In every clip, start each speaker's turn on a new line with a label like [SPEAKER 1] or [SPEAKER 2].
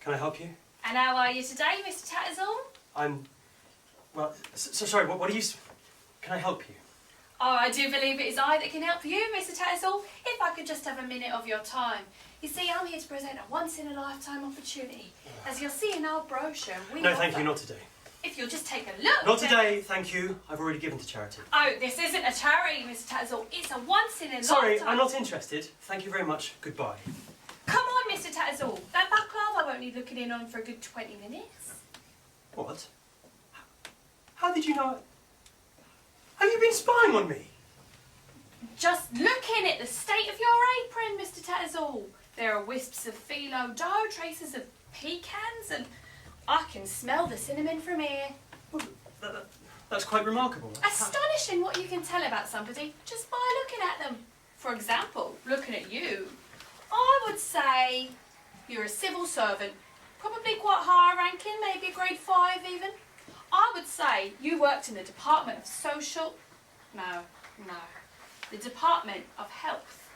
[SPEAKER 1] Can I help you?
[SPEAKER 2] And how are you today, Mr. Tattersall?
[SPEAKER 1] Well, sorry, what are you... Can I help you?
[SPEAKER 2] Oh, I do believe it is I that can help you, Mr. Tattersall. If I could just have a minute of your time. You see, I'm here to present a once-in-a-lifetime opportunity. As you'll see in our brochure,
[SPEAKER 1] No, thank you, not today.
[SPEAKER 2] If you'll just take a look...
[SPEAKER 1] Not today, thank you. I've already given to charity.
[SPEAKER 2] Oh, this isn't a charity, Mr. Tattersall. It's a once-in-a-lifetime...
[SPEAKER 1] Sorry, I'm not interested. Thank you very much. Goodbye.
[SPEAKER 2] Come on, Mr. Tattersall. That baklava won't need looking in on for a good 20 minutes.
[SPEAKER 1] What? How did you know... Have you been spying on me?
[SPEAKER 2] Just looking at the state of your apron, Mr. Tattersall. There are wisps of phyllo dough, traces of pecans, and I can smell the cinnamon from here.
[SPEAKER 1] Well, that's quite remarkable.
[SPEAKER 2] Astonishing what you can tell about somebody just by looking at them. For example, looking at you, I would say you're a civil servant, probably quite high ranking, maybe a grade 5 even. I would say you worked in the Department of Social... No, the Department of Health.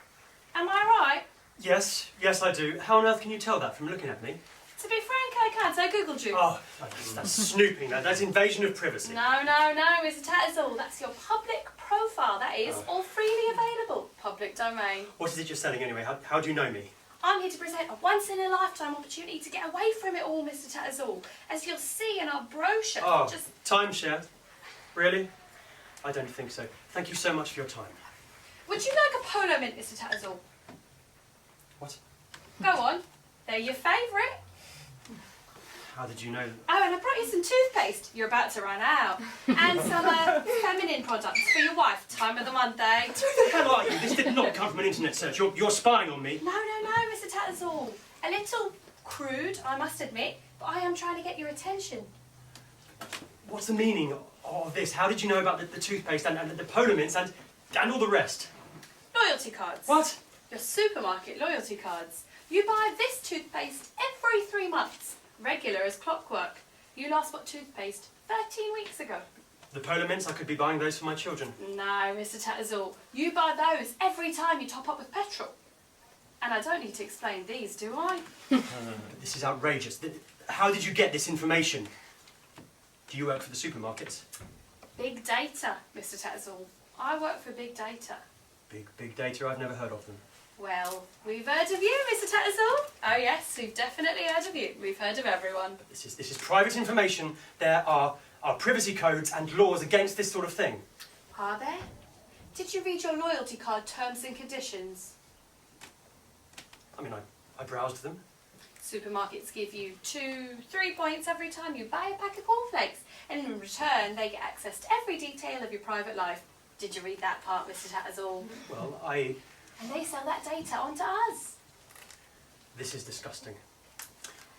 [SPEAKER 2] Am I right?
[SPEAKER 1] Yes, I do. How on earth can you tell that from looking at me?
[SPEAKER 2] To be frank, I can't. I googled you.
[SPEAKER 1] Oh, that's snooping. That's invasion of privacy.
[SPEAKER 2] No, Mr. Tattersall. That's your public profile. That is all freely available. Public domain.
[SPEAKER 1] What is it you're selling anyway? How do you know me?
[SPEAKER 2] I'm here to present a once-in-a-lifetime opportunity to get away from it all, Mr. Tattersall. As you'll see in our brochure.
[SPEAKER 1] Oh, timeshare? Really? I don't think so. Thank you so much for your time.
[SPEAKER 2] Would you like a polo mint, Mr. Tattersall?
[SPEAKER 1] What?
[SPEAKER 2] Go on. They're your favourite.
[SPEAKER 1] How did you know?
[SPEAKER 2] Oh, and I brought you some toothpaste. You're about to run out. And some feminine products for your wife. Time of the month, eh?
[SPEAKER 1] Who the hell are you? This did not come from an internet search. You're spying on me.
[SPEAKER 2] No, Mr. Tattersall. A little crude, I must admit, but I am trying to get your attention.
[SPEAKER 1] What's the meaning of this? How did you know about the toothpaste and the polo mints and all the rest?
[SPEAKER 2] Loyalty cards.
[SPEAKER 1] What?
[SPEAKER 2] Your supermarket loyalty cards. You buy this toothpaste every 3 months. Regular as clockwork. You last bought toothpaste 13 weeks ago.
[SPEAKER 1] The polo mints, I could be buying those for my children.
[SPEAKER 2] No, Mr. Tattersall. You buy those every time you top up with petrol. And I don't need to explain these, do I?
[SPEAKER 1] This is outrageous. How did you get this information? Do you work for the supermarkets?
[SPEAKER 2] Big data, Mr. Tattersall. I work for big data.
[SPEAKER 1] Big data? I've never heard of them.
[SPEAKER 2] Well, we've heard of you, Mr. Tattersall. Oh yes, we've definitely heard of you. We've heard of everyone.
[SPEAKER 1] But this is private information. There are privacy codes and laws against this sort of thing.
[SPEAKER 2] Are there? Did you read your loyalty card terms and conditions?
[SPEAKER 1] I mean, I browsed them.
[SPEAKER 2] Supermarkets give you 2-3 points every time you buy a pack of cornflakes, and in return they get access to every detail of your private life. Did you read that part, Mr. Tattersall?
[SPEAKER 1] Well,
[SPEAKER 2] And they sell that data onto us.
[SPEAKER 1] This is disgusting.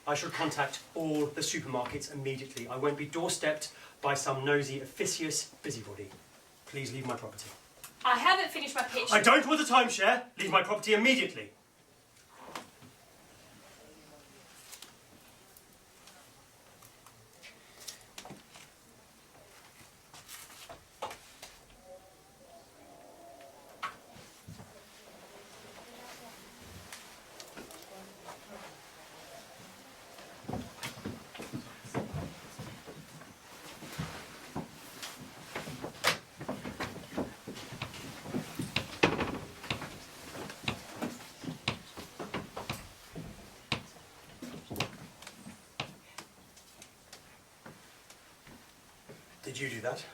[SPEAKER 1] I shall contact all the supermarkets immediately. I won't be doorstepped by some nosy, officious busybody. Please leave my property.
[SPEAKER 2] I haven't finished my pitch.
[SPEAKER 1] I don't want a timeshare. Leave my property immediately. Did you do that?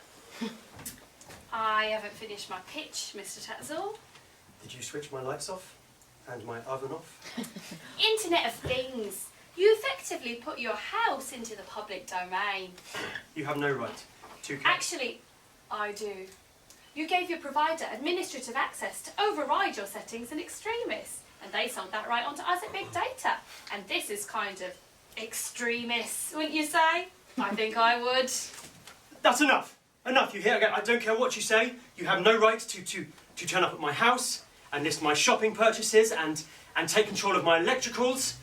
[SPEAKER 2] I haven't finished my pitch, Mr. Tattersall.
[SPEAKER 1] Did you switch my lights off? And my oven off?
[SPEAKER 2] Internet of Things. You effectively put your house into the public domain.
[SPEAKER 1] You have no right to...
[SPEAKER 2] Actually, I do. You gave your provider administrative access to override your settings in extremis, and they sold that right onto us at Big Data. And this is kind of extremist, wouldn't you say? I think I would.
[SPEAKER 1] That's enough! Enough, you hear? I don't care what you say. You have no right to turn up at my house and list my shopping purchases and take control of my electricals.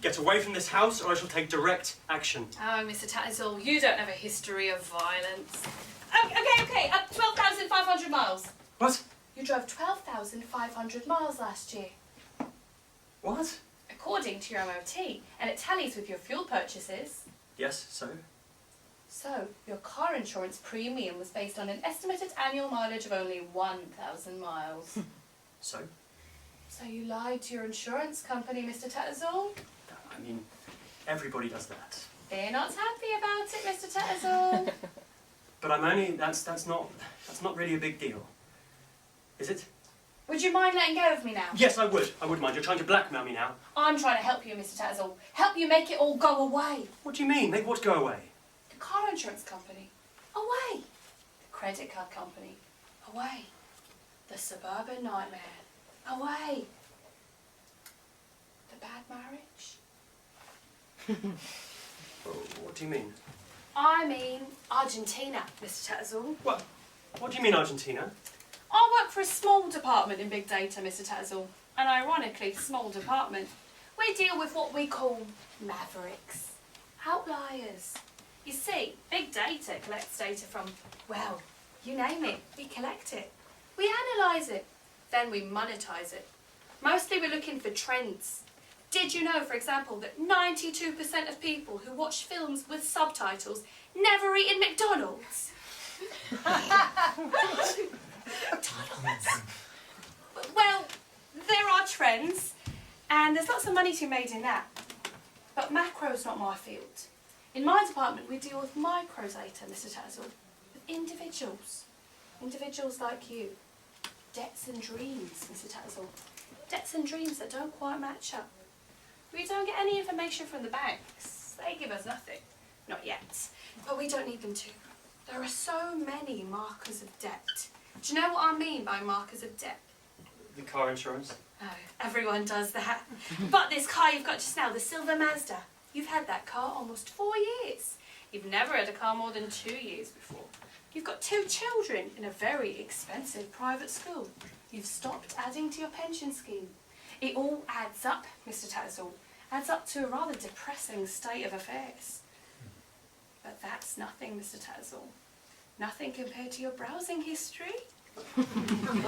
[SPEAKER 1] Get away from this house or I shall take direct action.
[SPEAKER 2] Oh, Mr. Tattersall, you don't have a history of violence. Okay, 12,500 miles.
[SPEAKER 1] What?
[SPEAKER 2] You drove 12,500 miles last year.
[SPEAKER 1] What?
[SPEAKER 2] according to your MOT, and it tallies with your fuel purchases.
[SPEAKER 1] Yes, so?
[SPEAKER 2] So, your car insurance premium was based on an estimated annual mileage of only 1,000 miles.
[SPEAKER 1] So?
[SPEAKER 2] So you lied to your insurance company, Mr. Tattersall?
[SPEAKER 1] I mean, everybody does that.
[SPEAKER 2] They're not happy about it, Mr. Tattersall.
[SPEAKER 1] But I'm only, that's not really a big deal. Is it?
[SPEAKER 2] Would you mind letting go of me now?
[SPEAKER 1] Yes, I would. I would mind. You're trying to blackmail me now.
[SPEAKER 2] I'm trying to help you, Mr. Tattersall. Help you make it all go away.
[SPEAKER 1] What do you mean? Make what go away?
[SPEAKER 2] The car insurance company. Away. The credit card company. Away. The suburban nightmare. Away. The bad marriage.
[SPEAKER 1] What do you mean?
[SPEAKER 2] I mean Argentina, Mr. Tattersall.
[SPEAKER 1] What? What do you mean, Argentina?
[SPEAKER 2] I work for a small department in big data, Mr. Tattersall. An ironically small department. We deal with what we call mavericks. Outliers. You see, big data collects data from, well, you name it, we collect it. We analyse it, then we monetise it. Mostly we're looking for trends. Did you know, for example, that 92% of people who watch films with subtitles never eat in McDonald's? McDonald's? Well, there are trends, and there's lots of money to be made in that. But macro's not my field. In my department, we deal with micro data, Mr. Tattersall, with individuals. Individuals like you. Debts and dreams, Mr. Tattersall. Debts and dreams that don't quite match up. We don't get any information from the banks. They give us nothing. Not yet. But we don't need them to. There are so many markers of debt. Do you know what I mean by markers of debt?
[SPEAKER 1] The car insurance?
[SPEAKER 2] Oh, everyone does that. But this car you've got just now, the silver Mazda, you've had that car almost 4 years. You've never had a car more than 2 years before. You've got 2 children in a very expensive private school. You've stopped adding to your pension scheme. It all adds up, Mr. Tattersall. Adds up to a rather depressing state of affairs. But that's nothing, Mr. Tattersall. Nothing compared to your browsing history.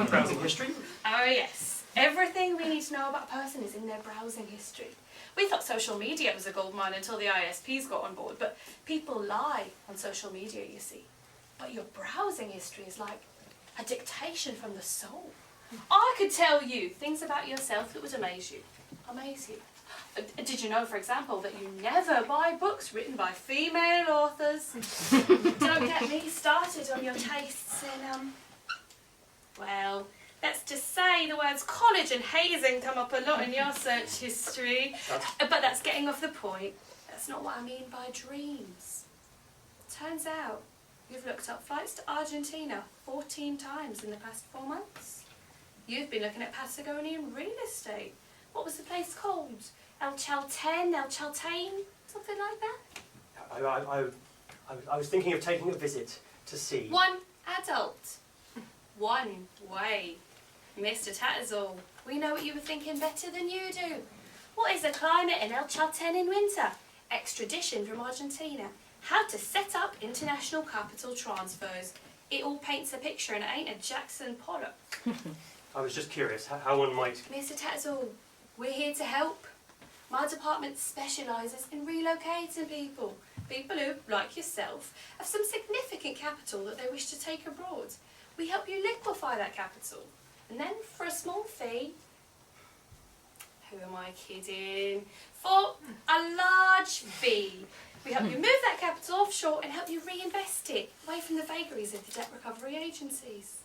[SPEAKER 1] Browsing history?
[SPEAKER 2] Oh yes. Everything we need to know about a person is in their browsing history. We thought social media was a goldmine until the ISPs got on board, but people lie on social media, you see. But your browsing history is like a dictation from the soul. I could tell you things about yourself that would amaze you. Amaze you. Did you know, for example, that you never buy books written by female authors? Don't get me started on your tastes in, well, let's just say the words college and hazing come up a lot in your search history. But that's getting off the point. That's not what I mean by dreams. Turns out you've looked up flights to Argentina 14 times in the past 4 months. You've been looking at Patagonian real estate. What was the place called? El Chalten, El Chaltane, something like that?
[SPEAKER 1] I was thinking of taking a visit to see...
[SPEAKER 2] One adult. One way. Mr. Tattersall, we know what you were thinking better than you do. What is the climate in El Chalten in winter? Extradition from Argentina. How to set up international capital transfers. It all paints a picture and it ain't a Jackson Pollock.
[SPEAKER 1] I was just curious how one might...
[SPEAKER 2] Mr. Tattersall, we're here to help. My department specialises in relocating people. People who, like yourself, have some significant capital that they wish to take abroad. We help you liquefy that capital. And then, for a small fee... Who am I kidding? For a large fee. We help you move that capital offshore and help you reinvest it away from the vagaries of the debt recovery agencies.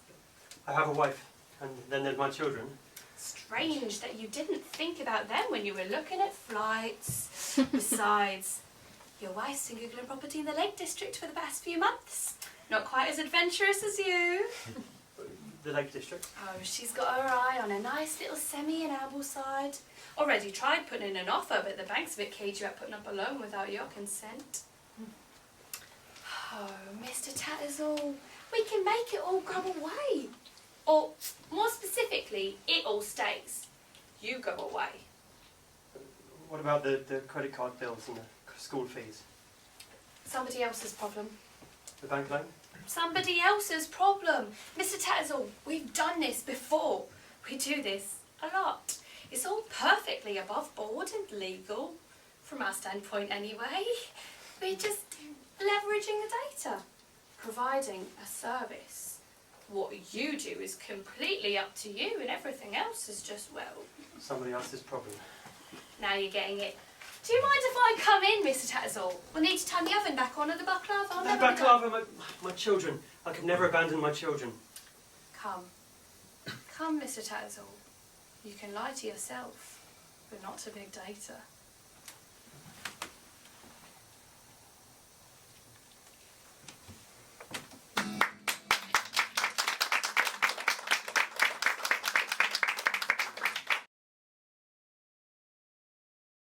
[SPEAKER 1] I have a wife, and then there's my children.
[SPEAKER 2] Strange that you didn't think about them when you were looking at flights. Besides, your wife's been googling property in the Lake District for the past few months. Not quite as adventurous as you.
[SPEAKER 1] The Lake District?
[SPEAKER 2] Oh, she's got her eye on a nice little semi in Ambleside. Already tried putting in an offer, but the bank's a bit cagey about putting up a loan without your consent. Oh, Mr. Tattersall, we can make it all go away. Or, more specifically, it all stays. You go away.
[SPEAKER 1] What about the credit card bills and the school fees?
[SPEAKER 2] Somebody else's problem.
[SPEAKER 1] The bank loan?
[SPEAKER 2] Somebody else's problem. Mr. Tattersall, we've done this before. We do this a lot. It's all perfectly above board and legal, from our standpoint anyway. We're just leveraging the data, providing a service. What you do is completely up to you, and everything else is just, well...
[SPEAKER 1] Somebody else's problem.
[SPEAKER 2] Now you're getting it. Do you mind if I come in, Mr. Tattersall? We'll need to turn the oven back on and the baklava.
[SPEAKER 1] No, baklava, my children. I could never abandon my children.
[SPEAKER 2] Come. Come, Mr. Tattersall. You can lie to yourself, but not to big data.